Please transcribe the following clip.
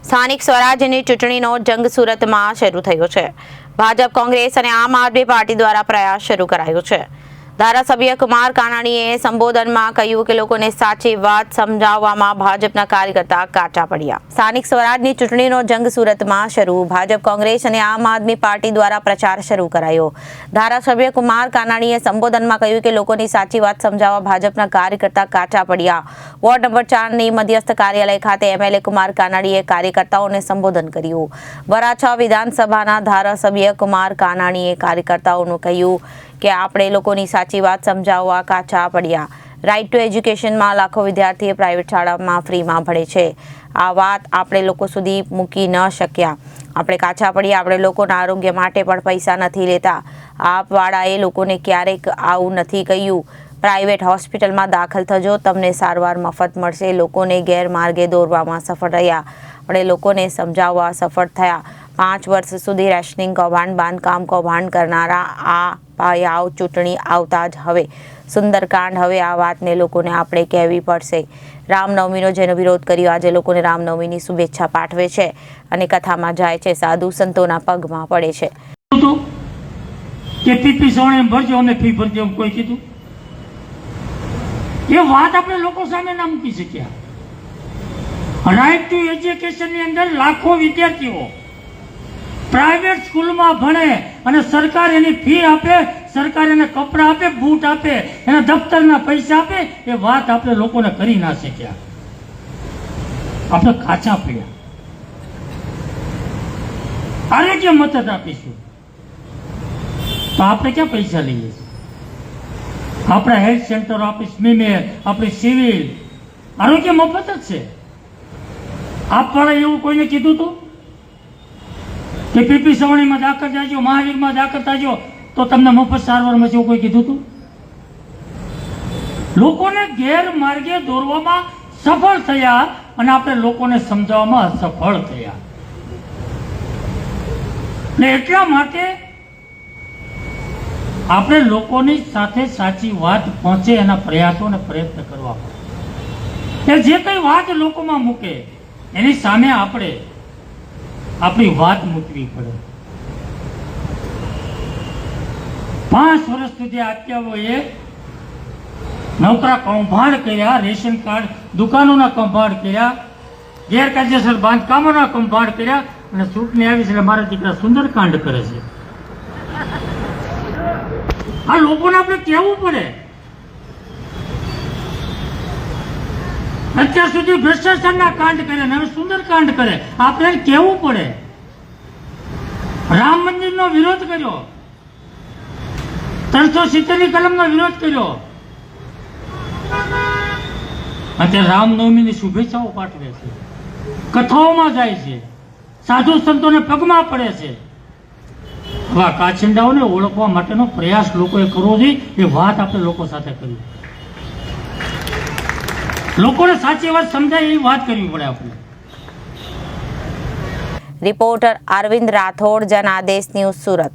સ્થાનિક સ્વરાજ્યની ચૂંટણીનો જંગ સુરતમાં શરૂ થયો છે। ભાજપ, કોંગ્રેસ અને આમ આદમી પાર્ટી દ્વારા પ્રયાસ શરૂ કરાયો છે। ધારાસભ્ય કુમાર કાનાણીએ સંબોધનમાં કહ્યું કે લોકોને સાચી વાત સમજાવવામાં ભાજપના કાર્યકર્તા કાચા પડ્યા। સ્થાનિક સ્વરાજની ચૂંટણીનો જંગ સુરતમાં શરૂ। ભાજપ, કોંગ્રેસ અને આમ આદમી પાર્ટી દ્વારા પ્રચાર શરૂ કરાયો। ધારાસભ્ય કુમાર કાનાણીએ સંબોધનમાં કહ્યું કે લોકોની સાચી વાત સમજાવવા ભાજપના કાર્યકર્તા કાચા પડ્યા। વોર્ડ નંબર 4 ની મધ્યસ્થ કાર્યાલય ખાતે એમએલએ કુમાર કાનાણીએ કાર્યકર્તાઓને સંબોધન કર્યું। વરાછા વિધાનસભાના ધારાસભ્ય કુમાર કાનાણીએ કાર્યકર્તાઓનું કહ્યું કે આપણે લોકોની સાચી વાત સમજાવવા કાચા પડ્યા। રાઇટ ટુ એજ્યુકેશનમાં લાખો વિદ્યાર્થીઓ પ્રાઇવેટ શાળામાં ફ્રીમાં ભણે છે। આ વાત આપણે લોકો સુધી મૂકી ન શક્યા। આપણે કાચા પડ્યા। આપણે લોકોના આરોગ્ય માટે પણ પૈસા નથી લેતા। આપવાળાએ લોકોને ક્યારેક આવું નથી કહ્યું। પ્રાઇવેટ હોસ્પિટલમાં દાખલ થજો, તમને સારવાર મફત મળશે। લોકોને ગેરમાર્ગે દોરવામાં સફળ રહ્યા। આપણે લોકોને સમજાવવા સફળ થયા। 5 વર્ષ સુધી રેશનિંગ કૌભાંડ, બાંધકામ કૌભાંડ કરનારા આ પાયાઓ ચૂંટણી આવતા જ હવે સુંદરકાંડ। હવે આ વાતને લોકોને આપણે કહેવી પડશે। રામનવમીનો જેનો વિરોધ કર્યો આજે લોકોને રામનવમીની શુભેચ્છા પાઠવે છે અને કથામાં જાય છે, સાધુ સંતોના પગમાં પડે છે। કે પીપી સોણે ભરજો અને ફી ભરજો કોઈ કીધું? એ વાત આપણે લોકો સામે ના મૂકી શક્યા। રાઇટ ટુ એજ્યુકેશનની અંદર લાખો વિદ્યાર્થીઓ પ્રાઇવેટ સ્કૂલમાં ભણે અને સરકાર એની ફી આપે, સરકાર એને કપડાં આપે, બૂટ આપે, એના દફતરના પૈસા આપે। એ વાત આપણે લોકોને કરી ના શક્યા। આપણે કાચા પડ્યા। આરોગ્ય મદદ આપીશું તો આપણે ક્યાં પૈસા લઈએ છીએ? આપણા હેલ્થ સેન્ટર, આપણી સ્મીમેર, આપણી સિવિલ આરોગ્ય મફત જ છે। આપવાળા એવું કોઈને કીધું હતું કે પીપી સવણીમાં દાખલ થાજો, મહાવીરમાં દાખલ થાજો તો તમને મફત સારવાર મળશે, એવું કોઈ કીધું હતું? લોકોને ગેરમાર્ગે દોરવામાં સફળ થયા અને આપણે લોકોને સમજાવવામાં અસફળ થયા। ને એટલા માટે આપણે લોકોની સાથે સાચી વાત પહોંચે એના પ્રયાસો અને પ્રયત્ન કરવા પડે। જે કઈ વાત લોકોમાં મૂકે એની સામે આપણે આપણી વાત મૂકવી પડે। 5 વર્ષ સુધી આત્યાઓએ નોકરા કૌભાંડ કર્યા, રેશન કાર્ડ દુકાનોના કૌભાંડ કર્યા, ગેરકાયદેસર બાંધકામોના કૌભાંડ કર્યા અને ચૂંટણી આવી છે એટલે મારા દીકરા સુંદરકાંડ કરે છે। આ લોકોને આપણે કહેવું પડે। અત્યાર સુધી ભ્રષ્ટાચારના કાંડ કરે ને હવે સુંદરકાંડ કરે, આપણે કહેવું પડે। રામ મંદિરનો વિરોધ કર્યો, 370 ની કલમનો વિરોધ કર્યો, અત્યારે રામનવમીની શુભેચ્છાઓ પાઠવે છે, કથાઓમાં જાય છે, સાધુ સંતોને પગમાં પડે છે। આવા કાચિંડાઓને ઓળખવા માટેનો પ્રયાસ લોકોએ કરવો જોઈએ। એ વાત આપણે લોકો સાથે કરવી, લોકોને સાચી વાત સમજાય એવી વાત કરવી પડે આપણે। Reporter Arvind Rathod, Janadesh news, Surat.